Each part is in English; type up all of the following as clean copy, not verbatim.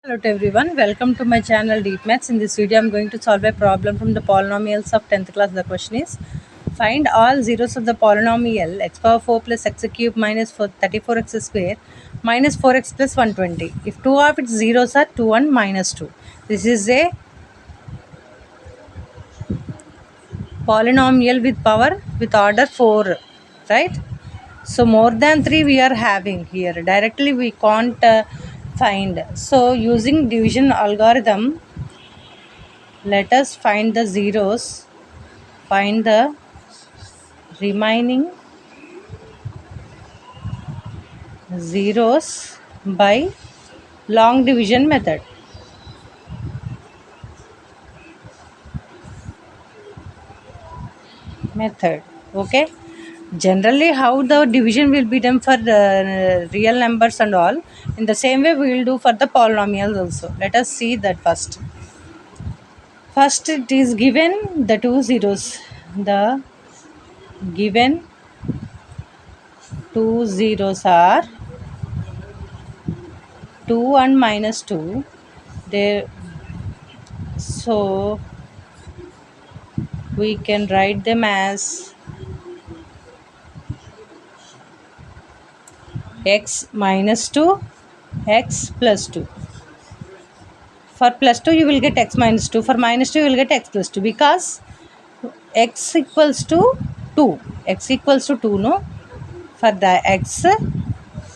Hello to everyone, welcome to my channel Deep Maths. In this video, I'm going to solve a problem from the polynomials of 10th class. The question is, find all zeros of the polynomial x power 4 plus x cube minus 34x square minus 4x plus 120. If two of its zeros are 2 and minus 2. This is a polynomial with power with order 4, right? So more than 3 we are having here. Directly we can't find. So using division algorithm, let us find the zeros, find the remaining zeros by long division method. Okay, generally how the division will be done for the real numbers and all, in the same way we will do for the polynomials also. Let us see that first it is given the two zeros, the given two zeros are 2 and minus 2. They, so we can write them as x minus 2, x plus 2. For plus 2 you will get x minus 2, for minus 2 you will get x plus 2, because x equals to 2, x equals to 2, no? For the x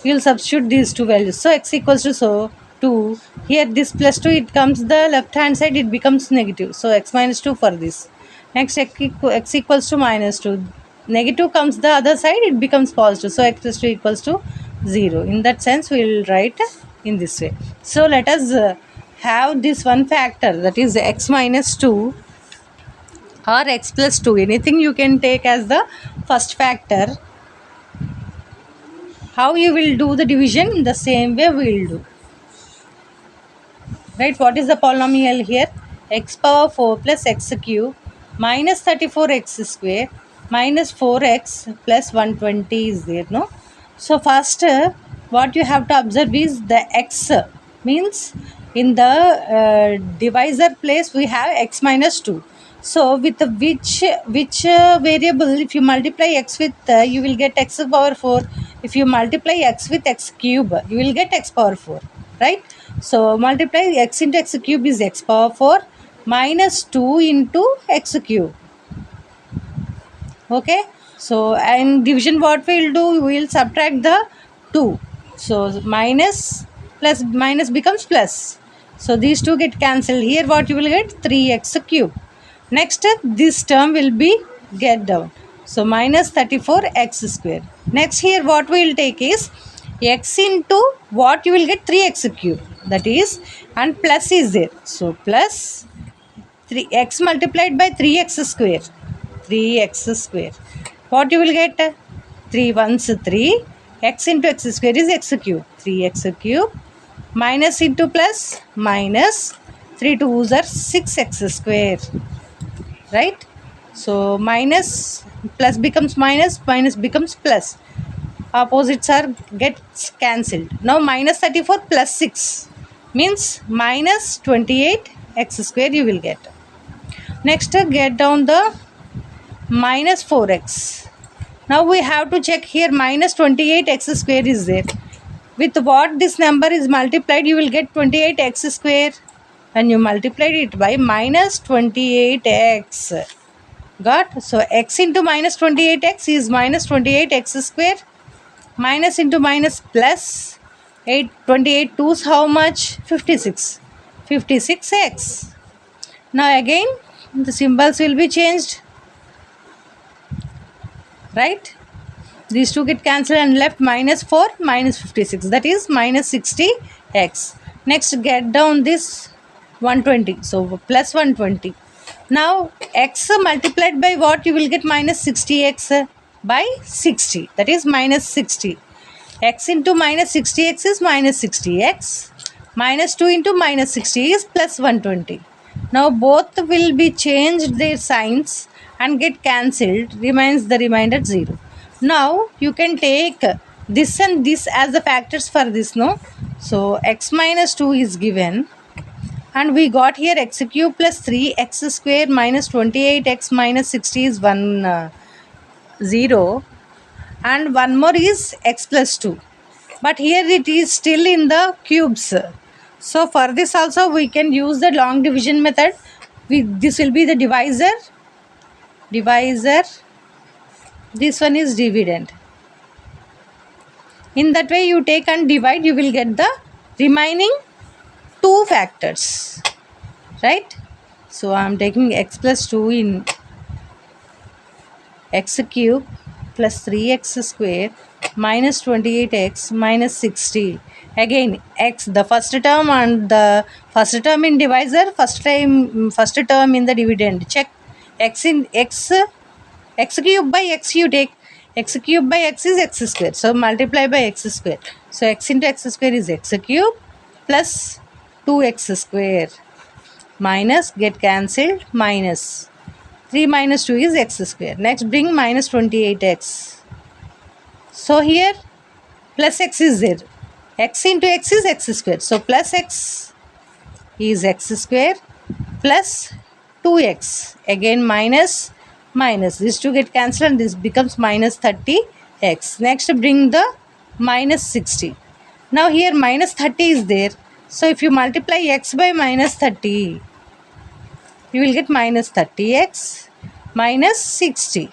you will substitute these two values, so x equals to 2. Here this plus 2, it comes the left hand side, it becomes negative, so x minus 2 for this. Next x equals to minus 2, negative comes the other side, it becomes positive, so x plus 2 equals to 0. In that sense we will write in this way. So let us have this one factor, that is x minus 2 or x plus 2, anything you can take as the first factor. How you will do the division? In the same way we will do, right? What is the polynomial here? X power 4 plus x cube minus 34x square minus 4x plus 120 is there, no? So first what you have to observe is the x, means in the divisor place we have x minus 2. So with the which variable, if you multiply x with you will get x power 4. If you multiply x with x cube you will get x power 4, right? So multiply x into x cube is x power 4 minus 2 into x cube. Okay, so in division what we will do, we will subtract the 2. So minus plus minus becomes plus. So these two get cancelled. Here what you will get? 3x cube. Next this term will be get down. So minus 34x square. Next here what we will take is x into what you will get? 3x cube. That is, and plus is there. So plus 3x multiplied by 3x square. 3x square. What you will get? 3 ones 3. X into x square is x cube. 3x cube minus into plus minus 3 2s are 6x square. Right? So minus plus becomes minus, minus becomes plus. Opposites are gets cancelled. Now minus 34 plus 6 means minus 28 x square you will get. Next get down the minus 4x. Now we have to check here, minus 28 x square is there. With what this number is multiplied, you will get 28 x square, and you multiplied it by minus 28x. Got? So x into minus 28x is minus 28 x square, minus into minus plus 8, 28 2's how much? 56. 56x. Now again the symbols will be changed, right? These two get cancelled and left minus 4 minus 56, that is minus 60x. Next get down this 120, so plus 120. Now x multiplied by what you will get? Minus 60x by 60, that is minus 60. X into minus 60x is minus 60x. Minus 2 into minus 60 is plus 120. Now both will be changed their signs and get cancelled, remains the remainder 0. Now you can take this and this as the factors for this, no? So x minus 2 is given, and we got here x cube plus 3x square minus 28x minus 60 is 0, and one more is x plus 2, but here it is still in the cubes. So for this also we can use the long division method. This will be the divisor, this one is dividend. In that way you take and divide, you will get the remaining two factors, right? So I am taking x plus 2 in x cube plus 3x square minus 28x minus 60. Again x, the first term, and the first term in divisor, first term in the dividend. Check x in x cube by x, you take x cube by x is x square, so multiply by x square. So x into x square is x cube plus 2x square minus, get cancelled, minus 3 minus 2 is x square. Next bring minus 28x. So here plus x is there. X into x is x square. So plus x is x square plus 2x. Again minus, these two get cancelled and this becomes minus 30x. Next bring the minus 60. Now here minus 30 is there. So if you multiply x by minus 30, you will get minus 30x minus 60.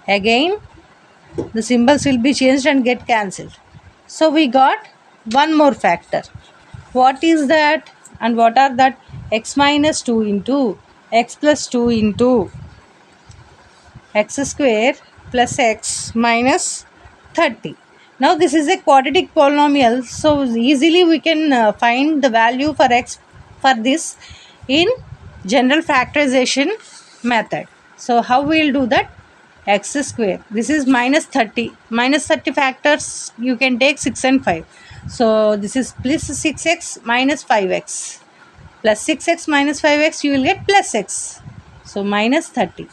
Again the symbols will be changed and get cancelled. So we got one more factor. What is that and what are that? X minus 2 into x plus 2 into x square plus x minus 30. Now this is a quadratic polynomial, so easily we can find the value for x for this in general factorization method. So how we will do that? X square, this is minus 30, minus 30 factors you can take 6 and 5. So this is plus 6x minus 5x plus 6x minus 5x, you will get plus x. So minus 30.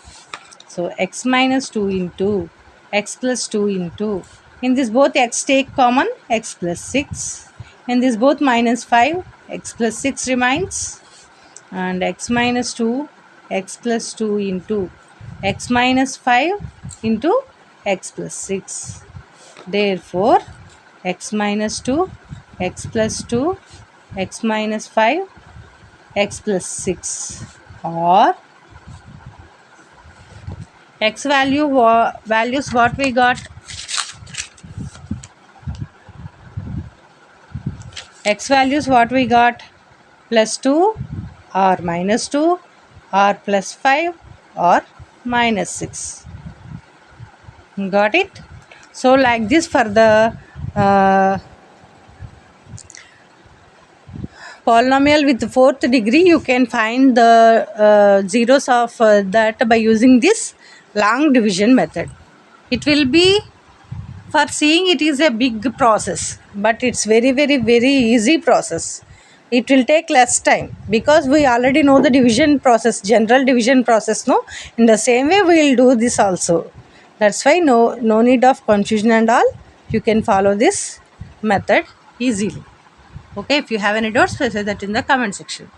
So x minus 2 into x plus 2 into, in this both x take common, x plus 6. In this both minus 5, x plus 6 remains, and x minus 2, x plus 2 into x minus 5 into x plus 6. Therefore x minus 2, x plus 2, x minus 5, x plus 6, or x values what we got? X values what we got? Plus 2 or minus 2 or plus 5 or minus 6. Got it? So like this for the polynomial with fourth degree, you can find the zeros of that by using this long division method. It will be, for seeing it is a big process, but it's very easy process. It will take less time because we already know the division process, general division process. No, in the same way we will do this also. That's why no need of confusion and all. You can follow this method easily. Okay, if you have any doubts, please say that in the comment section.